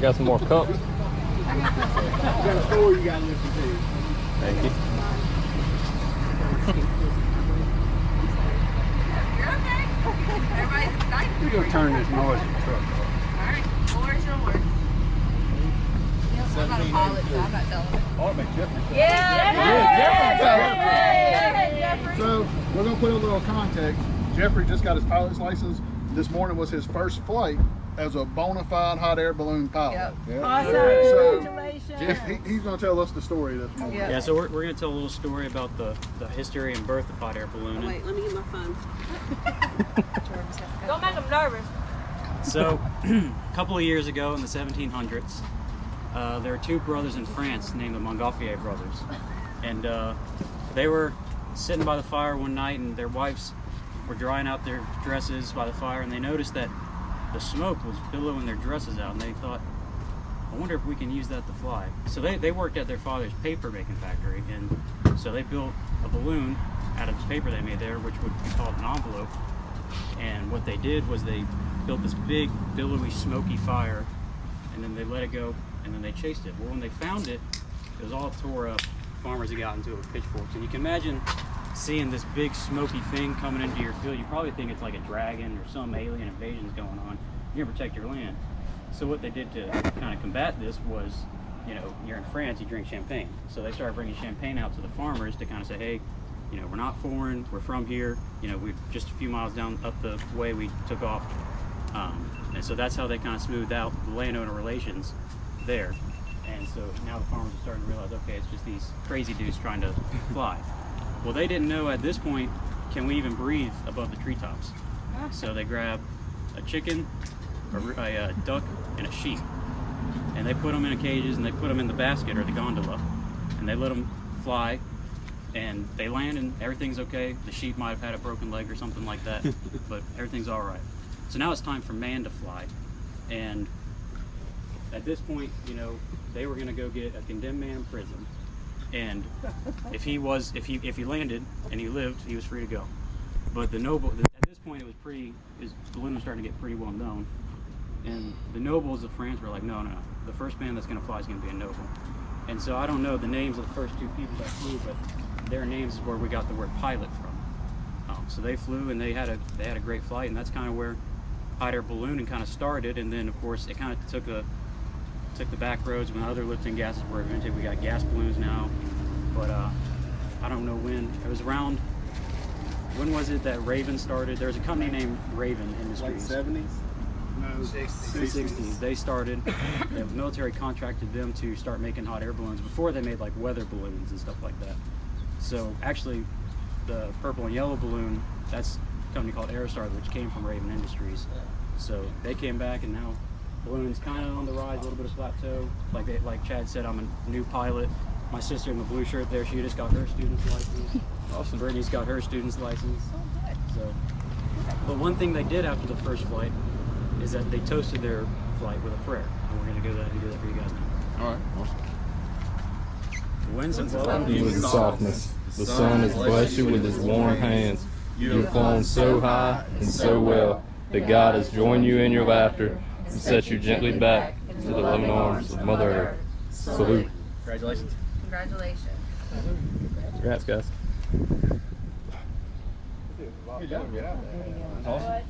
got some more cups. You got a story you gotta listen to. Thank you. You're okay. Everybody's excited. We're gonna turn this noisy truck off. Alright, floor's yours. I'm not a pilot, so I'm not telling it. I want to make Geoffrey tell. Jeffrey. So we're gonna put a little context. Geoffrey just got his pilot's license. This morning was his first flight as a bona fide hot air balloon pilot. Yep. Yeah. Awesome. So Congratulations. Jeff, he's gonna tell us the story this morning. Yeah. Yeah, so we're going to tell a little story about the history and birth of hot air Oh, ballooning. wait, let me get my phone. Don't make them nervous. So, a couple of years ago in the 1700s, there were two brothers in France named the Montgolfier brothers. And they were sitting by the fire one night, and their wives were drying out their dresses by the fire, and they noticed that the smoke was billowing their dresses out, and they thought, I wonder if we can use that to fly. So they worked at their father's paper making factory, and so they built a balloon out of the paper they made there, which would be called an envelope. And what they did was they built this big, billowy, smoky fire, and then they let it go, and then they chased it. Well, when they found it, it was all tore up. Farmers had gotten into it with pitchforks, and you can imagine seeing this big smoky thing coming into your field. You probably think it's like a dragon or some alien invasion's going on. You're gonna protect your land. So what they did to kind of combat this was, you know, you're in France, you drink champagne. So they started bringing champagne out to the farmers to kind of say, hey, you know, we're not foreign, we're from here. You know, we're just a few miles down up the way we took off. And so that's how they kind of smoothed out the landowner relations there. And so now the farmers are starting to realize, okay, it's just these crazy dudes trying to fly. Well, they didn't know at this point, can we even breathe above the treetops? So they grabbed a chicken, a duck, and a sheep. And they put them in cages, and they put them in the basket or the gondola. And they let them fly, and they land, and everything's okay. The sheep might have had a broken leg or something like that, but everything's all right. So now it's time for man to fly. And at this point, you know, they were gonna go get a condemned man in prison. And if he landed and he lived, he was free to go. But the noble, at this point, his balloon was starting to get pretty well known. And the nobles of France were like, no, the first man that's gonna fly is gonna be a noble. And so I don't know the names of the first two people that flew, but their names is where we got the word pilot from. So they flew, and they had a great flight, and that's kind of where hot air ballooning kind of started. And then of course it kind of took the back roads when other lifting gases were invented. We got gas balloons now, but I don't know when. It was around, when was it that Raven started? There was a company named Raven Industries. Late 70s? No, 60s. They started, the military contracted them to start making hot air balloons before they made like weather balloons and stuff like that. So actually the purple and yellow balloon, that's a company called Aerostar, which came from Raven Industries. So they came back, and now balloon's kind of on the rise, a little bit of plateau. Like Chad said, I'm a new pilot. My sister in the blue shirt there, she just got her student's license. Awesome. Brittany's got her student's license. So, but one thing they did after the first flight is that they toasted their flight with a prayer. And we're going to go ahead and do that for you guys now. All right, awesome. The winds have welcomed you You with softness. The sun has blessed you with his warm hands. You've flown so high and so well that God has joined you in your laughter and set you gently back to the loving arms of Mother Earth. Salute. Congratulations. Congratulations. Congrats, guys. Good job, get out there. Awesome.